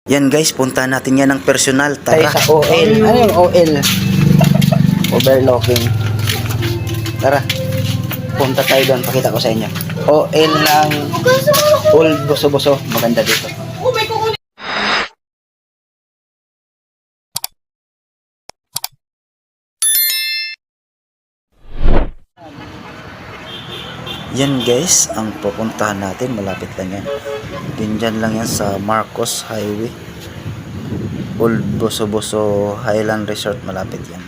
Yan guys, punta natin yan ng personal. Tayo Tara. sa OL. Ano yung OL? Overlocking. Tara. Punta tayo doon. Pakita ko sa inyo. OL ng Old Boso-Boso. Maganda dito. Yan guys, ang pupuntahan natin. Malapit lang yan. Dyan lang yan sa Marcos Highway. Old Boso-Boso Highland Resort. Malapit yan.